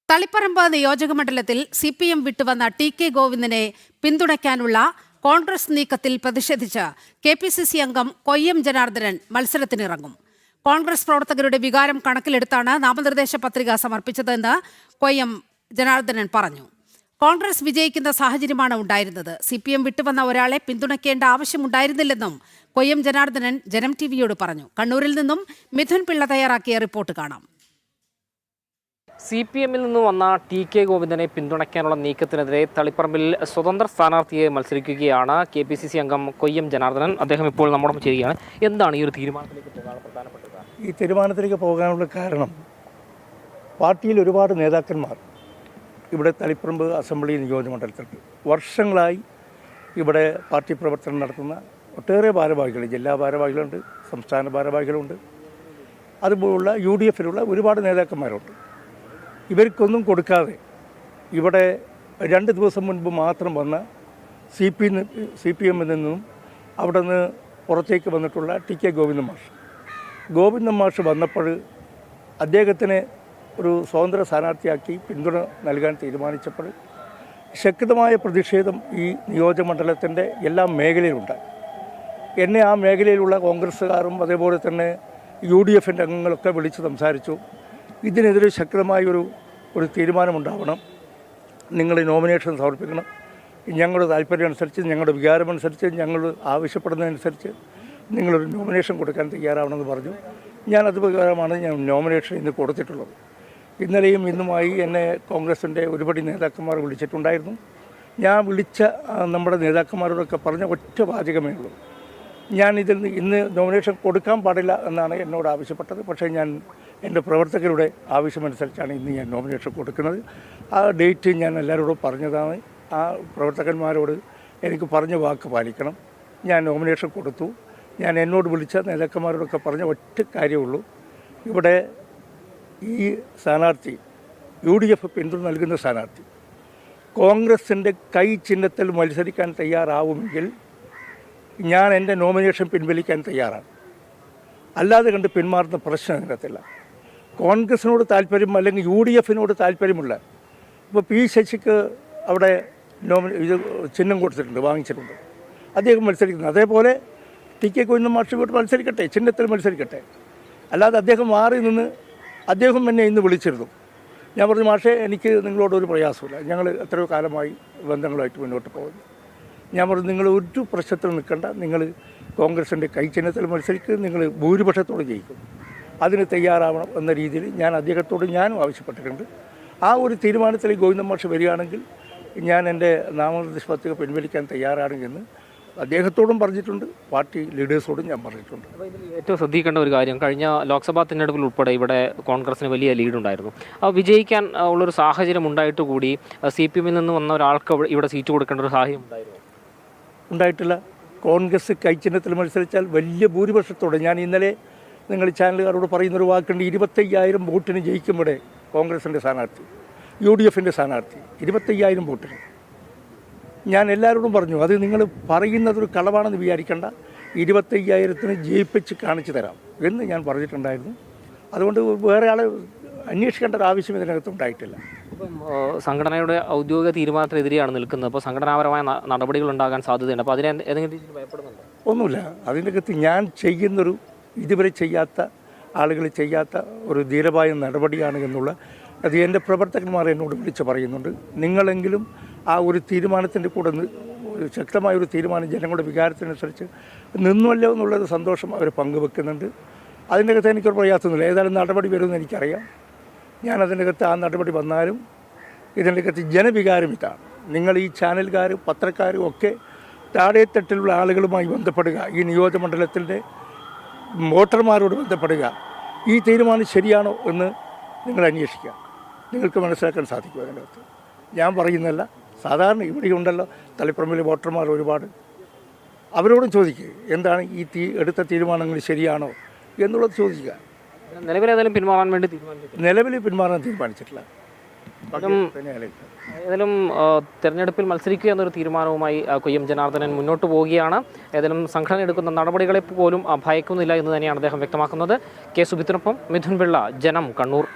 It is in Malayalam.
തളിപ്പറമ്പ് നിയോജകമണ്ഡലത്തിൽ CPM വിട്ടുവന്ന TK ഗോവിന്ദനെ പിന്തുണയ്ക്കാനുള്ള കോൺഗ്രസ് നീക്കത്തിൽ പ്രതിഷേധിച്ച് KPCC അംഗം കൊയ്യം ജനാർദ്ദനൻ മത്സരത്തിനിറങ്ങും. കോൺഗ്രസ് പ്രവർത്തകരുടെ വികാരം കണക്കിലെടുത്താണ് നാമനിർദ്ദേശ പത്രിക സമർപ്പിച്ചതെന്ന് കൊയ്യം ജനാർദ്ദനൻ പറഞ്ഞു. കോൺഗ്രസ് വിജയിക്കുന്ന സാഹചര്യമാണ് ഉണ്ടായിരുന്നത്. CPM വിട്ടുവന്ന ഒരാളെ പിന്തുണയ്ക്കേണ്ട ആവശ്യമുണ്ടായിരുന്നില്ലെന്നും കൊയ്യം ജനാർദ്ദനൻ ജനം TVയോട് പറഞ്ഞു. കണ്ണൂരിൽ നിന്നും മിഥുൻ പിള്ള തയ്യാറാക്കിയ റിപ്പോർട്ട് കാണാം. CPMൽ നിന്ന് വന്ന TK ഗോവിന്ദനെ പിന്തുണയ്ക്കാനുള്ള നീക്കത്തിനെതിരെ തളിപ്പറമ്പിൽ സ്വതന്ത്ര സ്ഥാനാർത്ഥിയെ മത്സരിക്കുകയാണ് KPCC അംഗം കൊയ്യം ജനാർദ്ദനൻ. അദ്ദേഹം ഇപ്പോൾ നമ്മോടൊപ്പം ചെയ്യുകയാണ്. എന്താണ് ഈ ഒരു തീരുമാനത്തിലേക്ക് പോകാനുള്ള പ്രധാനപ്പെട്ട ഈ തീരുമാനത്തിലേക്ക് പോകാനുള്ള കാരണം, പാർട്ടിയിൽ ഒരുപാട് നേതാക്കന്മാർ ഇവിടെ തളിപ്പറമ്പ് അസംബ്ലി നിയോജകമണ്ഡലത്തിൽ വർഷങ്ങളായി ഇവിടെ പാർട്ടി പ്രവർത്തനം നടത്തുന്ന ഒട്ടേറെ ഭാരവാഹികൾ, ജില്ലാ ഭാരവാഹികളുണ്ട്, സംസ്ഥാന ഭാരവാഹികളുണ്ട്, അതുപോലുള്ള UDFിലുള്ള ഒരുപാട് നേതാക്കന്മാരുണ്ട്. ഇവർക്കൊന്നും കൊടുക്കാതെ ഇവിടെ 2 ദിവസം മുൻപ് മാത്രം വന്ന CPMൽ നിന്നും അവിടെ നിന്ന് പുറത്തേക്ക് വന്നിട്ടുള്ള TK ഗോവിന്ദൻ മാഷ് വന്നപ്പോൾ അദ്ദേഹത്തിന് ഒരു സ്വതന്ത്ര സ്ഥാനാർത്ഥിയാക്കി പിന്തുണ നൽകാൻ തീരുമാനിച്ചപ്പോൾ ശക്തമായ പ്രതിഷേധം ഈ നിയോജകമണ്ഡലത്തിൻ്റെ എല്ലാ മേഖലയിലുണ്ട്. എന്നെ ആ മേഖലയിലുള്ള കോൺഗ്രസ്സുകാരും അതേപോലെ തന്നെ UDFിൻ്റെ അംഗങ്ങളൊക്കെ വിളിച്ച് സംസാരിച്ചു. ഇതിനെതിരെ ശക്തമായൊരു തീരുമാനമുണ്ടാവണം. നിങ്ങൾ നോമിനേഷൻ സമർപ്പിക്കണം. ഞങ്ങളുടെ താല്പര്യം അനുസരിച്ച്, ഞങ്ങളുടെ വികാരമനുസരിച്ച്, ഞങ്ങൾ ആവശ്യപ്പെടുന്നതനുസരിച്ച് നിങ്ങളൊരു നോമിനേഷൻ കൊടുക്കാൻ തയ്യാറാവണമെന്ന് പറഞ്ഞു. അത് പ്രകാരമാണ് ഞാൻ നോമിനേഷൻ ഇന്ന് കൊടുത്തിട്ടുള്ളത്. ഇന്നലെയും ഇന്നുമായി എന്നെ കോൺഗ്രസിൻ്റെ ഒരുപടി നേതാക്കന്മാർ വിളിച്ചിട്ടുണ്ടായിരുന്നു. ഞാൻ വിളിച്ച നമ്മുടെ നേതാക്കന്മാരോടൊക്കെ പറഞ്ഞ ഒറ്റ വാചകമേ ഉള്ളൂ, ഇന്ന് നോമിനേഷൻ കൊടുക്കാൻ പാടില്ല എന്നാണ് എന്നോട് ആവശ്യപ്പെട്ടത്. പക്ഷേ എൻ്റെ പ്രവർത്തകരുടെ ആവശ്യമനുസരിച്ചാണ് ഇന്ന് ഞാൻ നോമിനേഷൻ കൊടുക്കുന്നത്. ആ ഡേറ്റ് ഞാൻ എല്ലാവരോടും പറഞ്ഞതാണ്. ആ പ്രവർത്തകന്മാരോട് എനിക്ക് പറഞ്ഞ വാക്ക് പാലിക്കണം. ഞാൻ നോമിനേഷൻ കൊടുത്തു. എന്നോട് വിളിച്ച നേതാക്കന്മാരോടൊക്കെ പറഞ്ഞ ഒറ്റ കാര്യമുള്ളൂ, ഇവിടെ ഈ സ്ഥാനാർത്ഥി UDF പിന്തുണ നൽകുന്ന സ്ഥാനാർത്ഥി കോൺഗ്രസിൻ്റെ കൈ ചിഹ്നത്തിൽ മത്സരിക്കാൻ തയ്യാറാവുമെങ്കിൽ ഞാൻ എൻ്റെ നോമിനേഷൻ പിൻവലിക്കാൻ തയ്യാറാണ്. അല്ലാതെ കണ്ട് പിന്മാറുന്ന പ്രശ്നം അതിനകത്തില്ല. കോൺഗ്രസിനോട് താല്പര്യം അല്ലെങ്കിൽ UDFിനോട് താല്പര്യമുള്ള, ഇപ്പോൾ P ശശിക്ക് അവിടെ ചിഹ്നം കൊടുത്തിട്ടുണ്ട്, വാങ്ങിച്ചിട്ടുണ്ട്, അദ്ദേഹം മത്സരിക്കുന്നത്. അതേപോലെ TK ഗോവിന്ദൻ മാഷ് മത്സരിക്കട്ടെ, ചിഹ്നത്തിൽ മത്സരിക്കട്ടെ. അല്ലാതെ അദ്ദേഹം മാറി നിന്ന് അദ്ദേഹം എന്നെ ഇന്ന് വിളിച്ചിരുന്നു. ഞാൻ പറഞ്ഞു, മാഷേ എനിക്ക് നിങ്ങളോടൊരു പ്രയാസമില്ല, ഞങ്ങൾ എത്രയോ കാലമായി ബന്ധങ്ങളായിട്ട് മുന്നോട്ട് പോകുന്നു. ഞാൻ പറഞ്ഞു, നിങ്ങൾ ഒരു പ്രശ്നത്തിൽ നിൽക്കണ്ട, നിങ്ങൾ കോൺഗ്രസിൻ്റെ കൈച്ചിഹ്നത്തിൽ മത്സരിക്കുക, നിങ്ങൾ ഭൂരിപക്ഷത്തോട് ജയിക്കും, അതിന് തയ്യാറാവണം എന്ന രീതിയിൽ അദ്ദേഹത്തോട് ഞാനും ആവശ്യപ്പെട്ടിട്ടുണ്ട്. ആ ഒരു തീരുമാനത്തിൽ ഗോവിന്ദൻ മാഷ് വരികയാണെങ്കിൽ ഞാൻ എൻ്റെ നാമനിർദ്ദേശ പത്രിക പിൻവലിക്കാൻ തയ്യാറാണെന്ന് അദ്ദേഹത്തോടും പറഞ്ഞിട്ടുണ്ട്, പാർട്ടി ലീഡേഴ്സോടും ഞാൻ പറഞ്ഞിട്ടുണ്ട്. ഏറ്റവും ശ്രദ്ധിക്കേണ്ട ഒരു കാര്യം, കഴിഞ്ഞ ലോക്സഭാ തിരഞ്ഞെടുപ്പിൽ ഉൾപ്പെടെ ഇവിടെ കോൺഗ്രസിന് വലിയ ലീഡുണ്ടായിരുന്നു. വിജയിക്കാൻ ഉള്ളൊരു സാഹചര്യം ഉണ്ടായിട്ട് കൂടി CPMൽ നിന്ന് വന്ന ഒരാൾക്ക് ഇവിടെ സീറ്റ് കൊടുക്കേണ്ട ഒരു സാഹചര്യം ഉണ്ടായിട്ടില്ല. കോൺഗ്രസ് കൈച്ചിഹ്നത്തിൽ മത്സരിച്ചാൽ വലിയ ഭൂരിപക്ഷത്തോടെ, ഞാൻ ഇന്നലെ നിങ്ങൾ ചാനലുകാരോട് പറയുന്നൊരു വാക്കുണ്ട്, 25,000 വോട്ടിന് ജയിക്കും ഇവിടെ കോൺഗ്രസിൻ്റെ സ്ഥാനാർത്ഥി, UDFിൻ്റെ സ്ഥാനാർത്ഥി 25,000 വോട്ടിന്. ഞാൻ എല്ലാവരോടും പറഞ്ഞു, അത് നിങ്ങൾ പറയുന്നതൊരു കളവാണെന്ന് വിചാരിക്കേണ്ട, 25,000-ന് ജയിപ്പിച്ച് കാണിച്ചു തരാം എന്ന് ഞാൻ പറഞ്ഞിട്ടുണ്ടായിരുന്നു. അതുകൊണ്ട് വേറെ ആളെ അന്വേഷിക്കേണ്ട ഒരു ആവശ്യം ഇതിനകത്ത് ഉണ്ടായിട്ടില്ല. ഇപ്പം സംഘടനയുടെ ഔദ്യോഗിക തീരുമാനത്തിനെതിരെയാണ് നിൽക്കുന്നത്. അപ്പോൾ സംഘടനാപരമായ നടപടികൾ ഉണ്ടാകാൻ സാധ്യതയുണ്ട്. അപ്പോൾ അതിനെ ഏതെങ്കിലും രീതിയിൽ ഭയപ്പെടുന്നുണ്ടോ? ഒന്നുമില്ല. അതിനകത്ത് ഞാൻ ഇതുവരെ ചെയ്യാത്ത, ആളുകൾ ചെയ്യാത്ത ഒരു ധീരമായ നടപടിയാണ് എന്നുള്ള അത് എൻ്റെ പ്രവർത്തകന്മാർ എന്നോട് വിളിച്ച് പറയുന്നുണ്ട്. നിങ്ങളെങ്കിലും ആ ഒരു തീരുമാനത്തിൻ്റെ കൂടെ ഒരു ശക്തമായൊരു തീരുമാനം ജനങ്ങളുടെ വികാരത്തിനനുസരിച്ച് നിന്നുമല്ലോ എന്നുള്ളൊരു സന്തോഷം അവർ പങ്കുവെക്കുന്നുണ്ട്. അതിൻ്റെ അകത്ത് എനിക്കൊരു പ്രയാസമൊന്നുമില്ല. ഏതായാലും നടപടി വരുമെന്ന് എനിക്കറിയാം. അതിൻ്റെ അകത്ത് ആ നടപടി വന്നാലും ഇതിൻ്റെ അകത്ത് ജനവികാരം ഇതാണ്. നിങ്ങൾ ഈ ചാനലുകാരും പത്രക്കാരും ഒക്കെ താഴെത്തട്ടിലുള്ള ആളുകളുമായി ബന്ധപ്പെടുക, ഈ നിയോജകമണ്ഡലത്തിൻ്റെ വോട്ടർമാരോട് ബന്ധപ്പെടുക, ഈ തീരുമാനം ശരിയാണോ എന്ന് നിങ്ങൾ അന്വേഷിക്കുക. നിങ്ങൾക്ക് മനസ്സിലാക്കാൻ സാധിക്കും. അതിനകത്ത് ഞാൻ പറയുന്നതല്ല, സാധാരണ ഇവിടെയുണ്ടല്ലോ തളിപ്പറമ്പിലെ വോട്ടർമാർ ഒരുപാട്, അവരോടും ചോദിക്കുക, എന്താണ് എടുത്ത തീരുമാനങ്ങൾ ശരിയാണോ എന്നുള്ളത് ചോദിക്കുക. നിലവിൽ പിന്മാറാൻ തീരുമാനിച്ചിട്ടില്ല. ഏതായാലും തെരഞ്ഞെടുപ്പിൽ മത്സരിക്കുക എന്നൊരു തീരുമാനവുമായി കൊയ്യം ജനാർദ്ദനൻ മുന്നോട്ട് പോവുകയാണ്. ഏതായാലും സംഘടന എടുക്കുന്ന നടപടികളെ പോലും ഭയക്കുന്നില്ല എന്ന് തന്നെയാണ് അദ്ദേഹം വ്യക്തമാക്കുന്നത്. കെ സുബിത്തിനൊപ്പം മിഥുൻ പിള്ള, ജനം, കണ്ണൂർ.